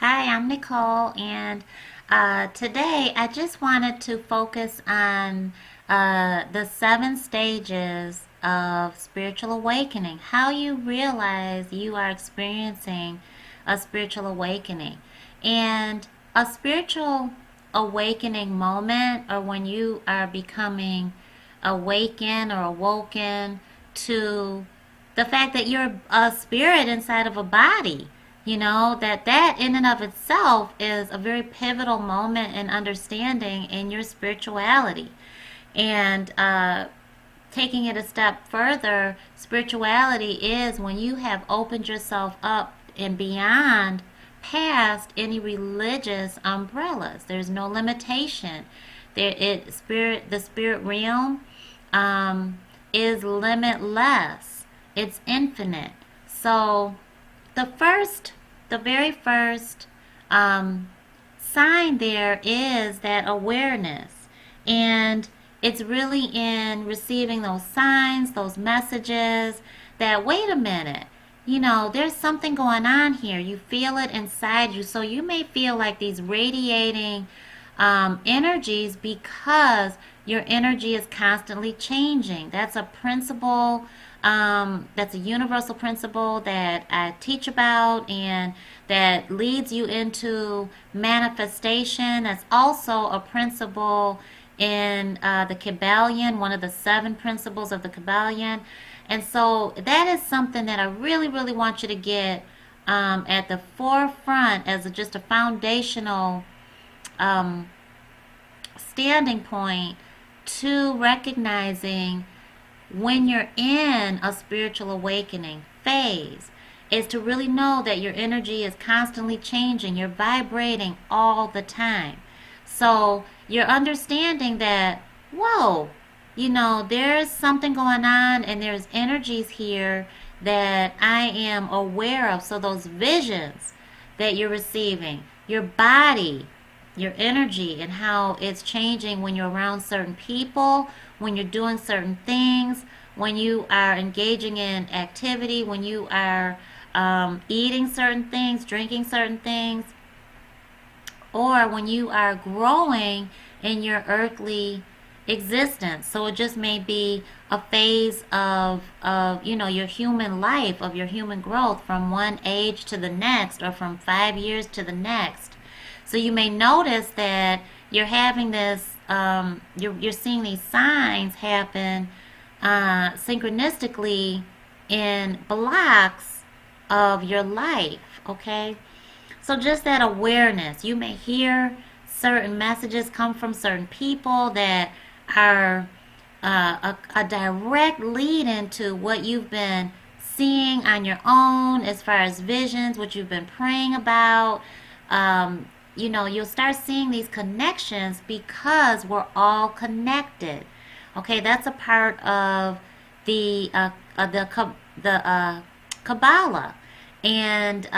Hi, I'm Nicole, and today I just wanted to focus on the 7 stages of spiritual awakening. How you realize you are experiencing a spiritual awakening. And a spiritual awakening moment, or when you are becoming awakened or awoken to the fact that you're a spirit inside of a body, that in and of itself is a very pivotal moment in understanding in your spirituality. And taking it a step further, spirituality is when you have opened yourself up and beyond past any religious umbrellas. There's no limitation. The spirit realm is limitless. It's infinite. So the very first sign there is that awareness. And it's really in receiving those signs, those messages that, wait a minute, there's something going on here. You feel it inside you. So you may feel like these radiating energies because your energy is constantly changing. That's a principle. That's a universal principle that I teach about and that leads you into manifestation. That's also a principle in the Kabbalion, one of the 7 principles of the Kabbalion. And so that is something that I really, really want you to get at the forefront as just a foundational standing point to recognizing when you're in a spiritual awakening phase, is to really know that your energy is constantly changing. You're vibrating all the time. So you're understanding that, whoa, there's something going on and there's energies here that I am aware of. So those visions that you're receiving, your body, your energy, and how it's changing when you're around certain people, when you're doing certain things, when you are engaging in activity, when you are eating certain things, drinking certain things, or when you are growing in your earthly existence. So it just may be a phase of your human life, of your human growth from one age to the next, or from 5 years to the next. So you may notice that you're having this, you're seeing these signs happen synchronistically in blocks of your life, okay? So just that awareness. You may hear certain messages come from certain people that are a direct lead into what you've been seeing on your own as far as visions, what you've been praying about. You'll start seeing these connections because we're all connected. Okay, that's a part of the Kabbalah, and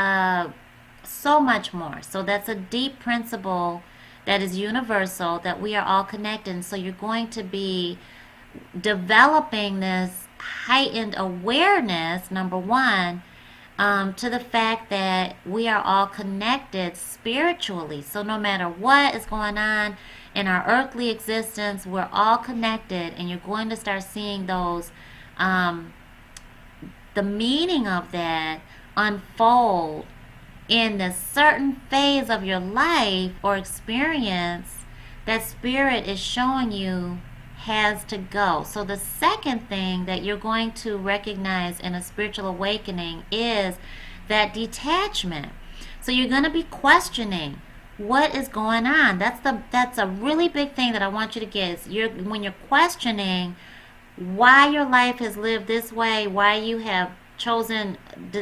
so much more. So that's a deep principle that is universal, that we are all connected. And so you're going to be developing this heightened awareness, number one, to the fact that we are all connected spiritually. So no matter what is going on in our earthly existence, we're all connected, and you're going to start seeing those, the meaning of that unfold in this certain phase of your life or experience that spirit is showing you has to go. So the second thing that you're going to recognize in a spiritual awakening is that detachment. So you're going to be questioning what is going on. That's a really big thing that I want you to get. When you're questioning why your life has lived this way, why you have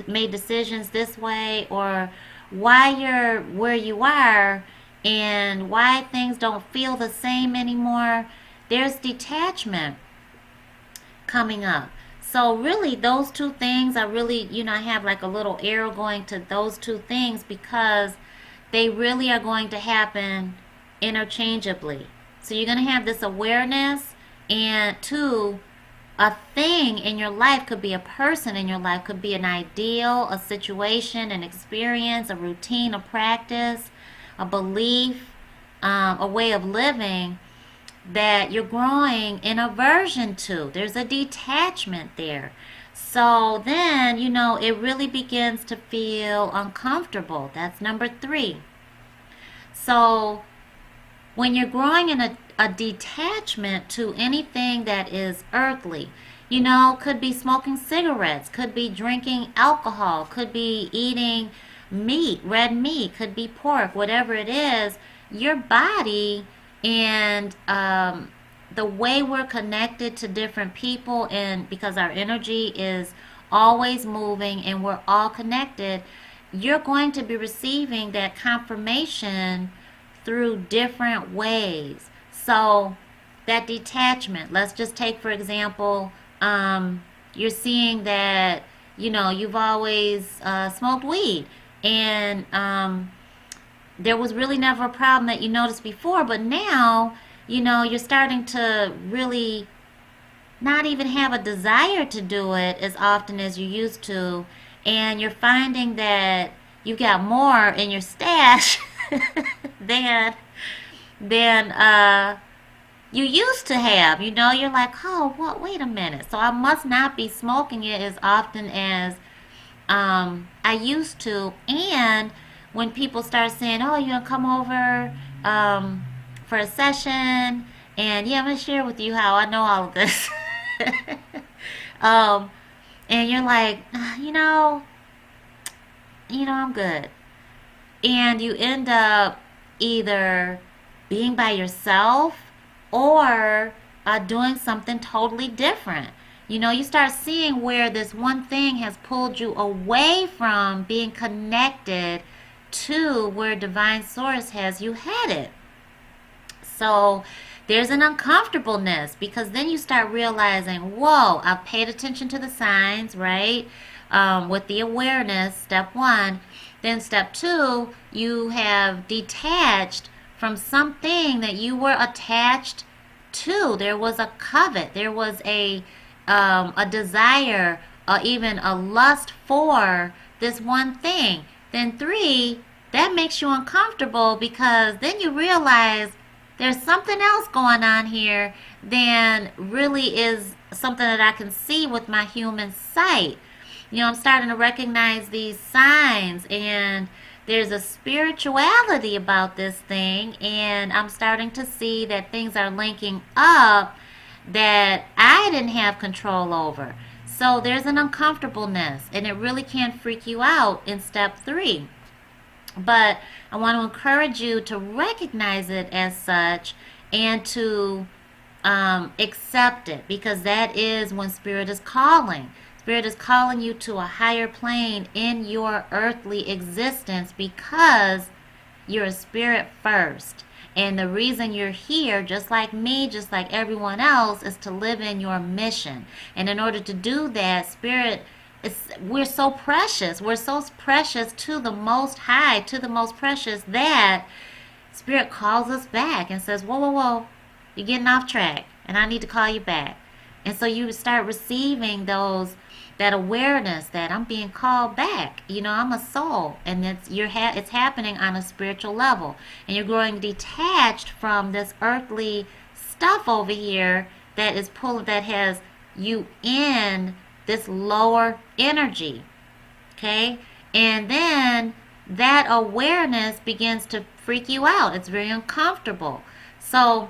made decisions this way, or why you're where you are, and why things don't feel the same anymore, there's detachment coming up. So really those two things are really, I have like a little arrow going to those two things because they really are going to happen interchangeably. So you're going to have this awareness, and two, a thing in your life, could be a person in your life, could be an ideal, a situation, an experience, a routine, a practice, a belief, a way of living that you're growing in aversion to. There's a detachment there. So then, it really begins to feel uncomfortable. That's number 3. So when you're growing in a detachment to anything that is earthly, could be smoking cigarettes, could be drinking alcohol, could be eating meat, red meat, could be pork, whatever it is, your body and the way we're connected to different people, and because our energy is always moving and we're all connected, you're going to be receiving that confirmation through different ways. So that detachment, let's just take for example, you're seeing that you've always smoked weed, and there was really never a problem that you noticed before, but now you're starting to really not even have a desire to do it as often as you used to, and you're finding that you got more in your stash than you used to have. You're like, oh, what? Wait a minute. So I must not be smoking it as often as I used to. And when people start saying, oh, you gonna come over for a session, and yeah, I'm gonna share with you how I know all of this. And you're like, I'm good. And you end up either being by yourself or doing something totally different. You start seeing where this one thing has pulled you away from being connected to where divine source has you headed. So there's an uncomfortableness, because then you start realizing, whoa, I've paid attention to the signs, right? With the awareness, step 1. Then step 2, you have detached from something that you were attached to. There was a covet, there was a desire, even a lust for this one thing. Then 3, that makes you uncomfortable, because then you realize there's something else going on here than really is something that I can see with my human sight. I'm starting to recognize these signs, and there's a spirituality about this thing, and I'm starting to see that things are linking up that I didn't have control over. So there's an uncomfortableness, and it really can freak you out in step 3. But I want to encourage you to recognize it as such and to accept it, because that is when Spirit is calling. Spirit is calling you to a higher plane in your earthly existence, because you're a spirit first. And the reason you're here, just like me, just like everyone else, is to live in your mission. And in order to do that, Spirit, we're so precious. We're so precious to the Most High, to the most precious, that Spirit calls us back and says, whoa, whoa, whoa, you're getting off track, and I need to call you back. And so you start receiving that awareness that I'm being called back. I'm a soul, and it's happening on a spiritual level, and you're growing detached from this earthly stuff over here that has you in this lower energy. Okay? And then that awareness begins to freak you out. It's very uncomfortable. So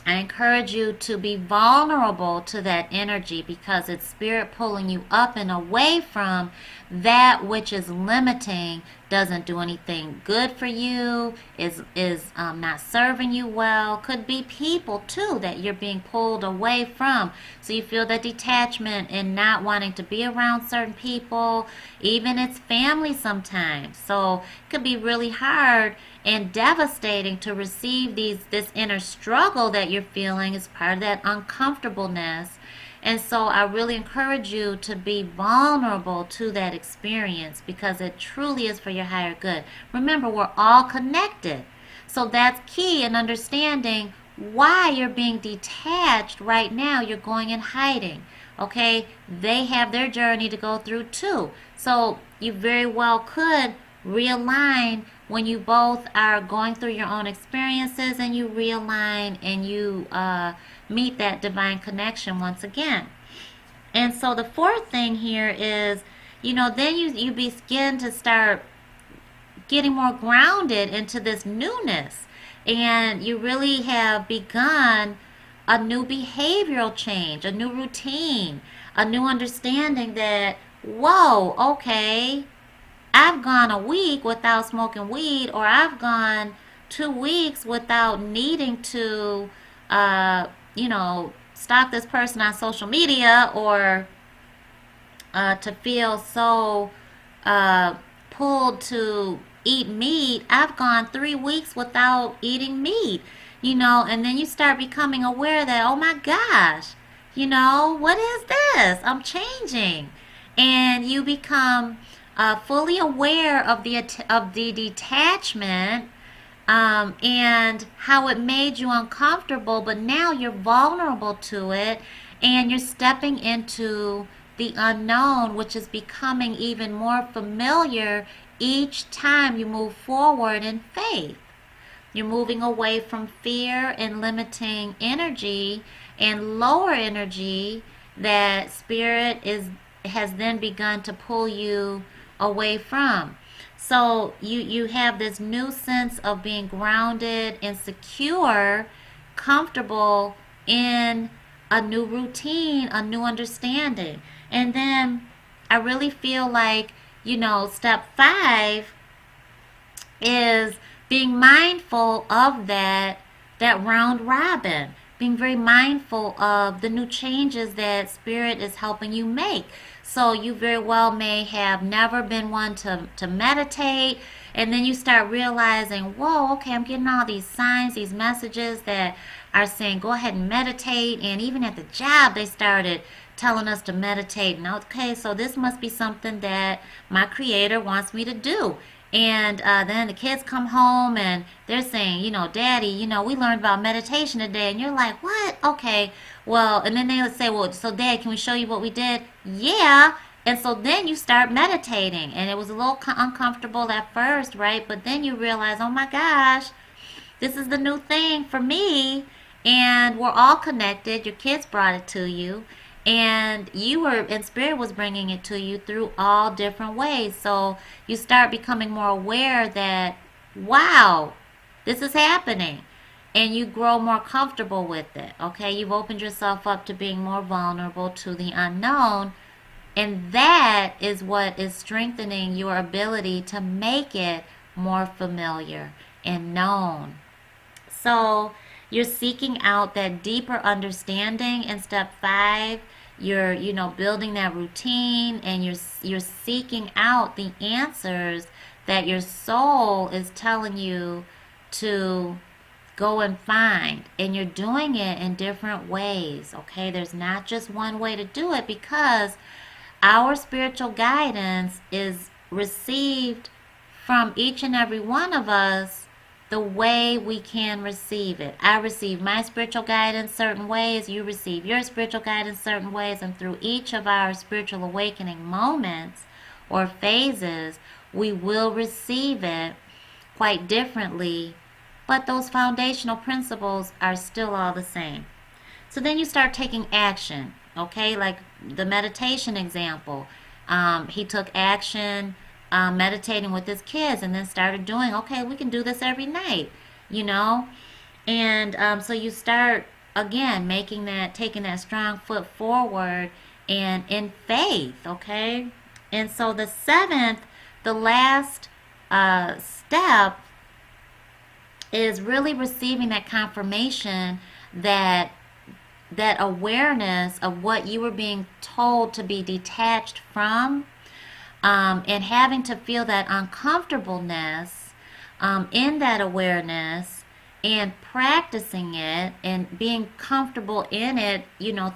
I encourage you to be vulnerable to that energy, because it's Spirit pulling you up and away from that which is limiting, doesn't do anything good for you, is not serving you well. Could be people too that you're being pulled away from. So you feel that detachment and not wanting to be around certain people, even it's family sometimes. So it could be really hard and devastating to receive this inner struggle that you're feeling as part of that uncomfortableness. And so I really encourage you to be vulnerable to that experience, because it truly is for your higher good. Remember, we're all connected. So that's key in understanding why you're being detached right now. You're going in hiding. Okay, they have their journey to go through too. So you very well could realign when you both are going through your own experiences, and you realign and you meet that divine connection once again. And so the fourth thing here is, then you begin to start getting more grounded into this newness. And you really have begun a new behavioral change, a new routine, a new understanding that, whoa, okay, I've gone a week without smoking weed, or I've gone 2 weeks without needing to, stalk this person on social media, or to feel so pulled to eat meat. I've gone 3 weeks without eating meat, and then you start becoming aware that, oh my gosh, what is this? I'm changing. And you become fully aware of the detachment, and how it made you uncomfortable, but now you're vulnerable to it, and you're stepping into the unknown, which is becoming even more familiar each time you move forward in faith. You're moving away from fear and limiting energy and lower energy that spirit has then begun to pull you away from. So you have this new sense of being grounded and secure, comfortable in a new routine, a new understanding. And then I really feel like, step 5 is being mindful of that round robin, being very mindful of the new changes that spirit is helping you make. So you very well may have never been one to meditate, and then you start realizing, whoa, okay, I'm getting all these signs, these messages that are saying go ahead and meditate. And even at the job they started telling us to meditate. And okay, so this must be something that my creator wants me to do. And then the kids come home and they're saying, Daddy, we learned about meditation today. And you're like, what? Okay, well, and then they would say, well, so Dad, can we show you what we did? Yeah. And so then you start meditating. And it was a little uncomfortable at first, right? But then you realize, oh my gosh, this is the new thing for me. And we're all connected. Your kids brought it to you. And spirit was bringing it to you through all different ways. So you start becoming more aware that, wow, this is happening. And you grow more comfortable with it. Okay, you've opened yourself up to being more vulnerable to the unknown. And that is what is strengthening your ability to make it more familiar and known. So you're seeking out that deeper understanding in step 5. You're, building that routine, and you're seeking out the answers that your soul is telling you to go and find. And you're doing it in different ways, okay? There's not just one way to do it, because our spiritual guidance is received from each and every one of us the way we can receive it. I receive my spiritual guidance certain ways, you receive your spiritual guidance certain ways, and through each of our spiritual awakening moments or phases, we will receive it quite differently, but those foundational principles are still all the same. So then you start taking action, okay? Like the meditation example. He took action meditating with his kids, and then started doing, okay, we can do this every night, and so you start again taking that strong foot forward and in faith, okay? And so the 7th, the last step, is really receiving that confirmation that awareness of what you were being told to be detached from, and having to feel that uncomfortableness in that awareness, and practicing it and being comfortable in it,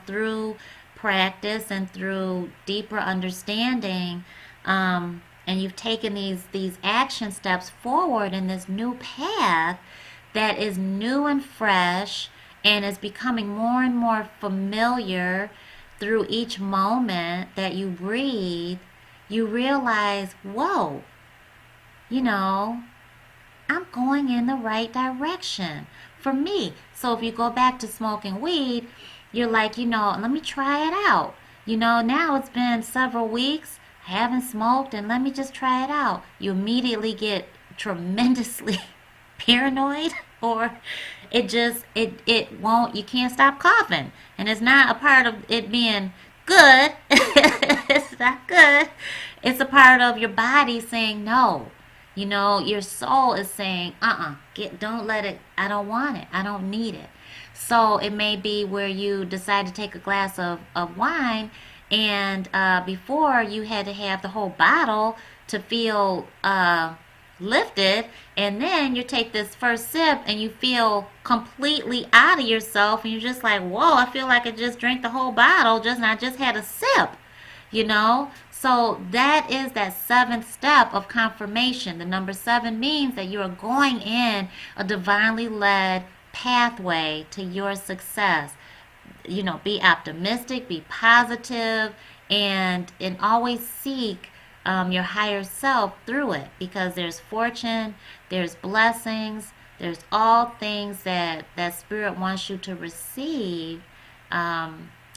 through practice and through deeper understanding, and you've taken these action steps forward in this new path, that is new and fresh and is becoming more and more familiar through each moment that you breathe, you realize, whoa, you know, I'm going in the right direction for me. So if you go back to smoking weed, you're like, let me try it out. Now it's been several weeks, I haven't smoked, and let me just try it out. You immediately get tremendously paranoid, or it won't, you can't stop coughing. And it's not a part of it being good. It's not good. It's a part of your body saying no. Your soul is saying, don't let it, I don't want it, I don't need it. So it may be where you decide to take a glass of wine, and before you had to have the whole bottle to feel lifted, and then you take this first sip and you feel completely out of yourself, and you're just like, whoa, I feel like I just drank the whole bottle, I just had a sip. So that is that seventh step of confirmation. The number 7 means that you are going in a divinely led pathway to your success. Be optimistic, be positive, and always seek your higher self through it, because there's fortune, there's blessings, there's all things that Spirit wants you to receive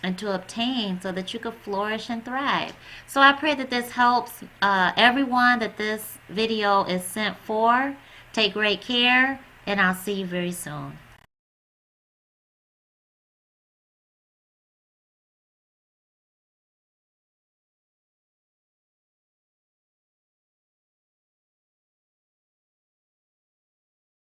and to obtain, so that you could flourish and thrive. So I pray that this helps everyone that this video is sent for. Take great care, and I'll see you very soon.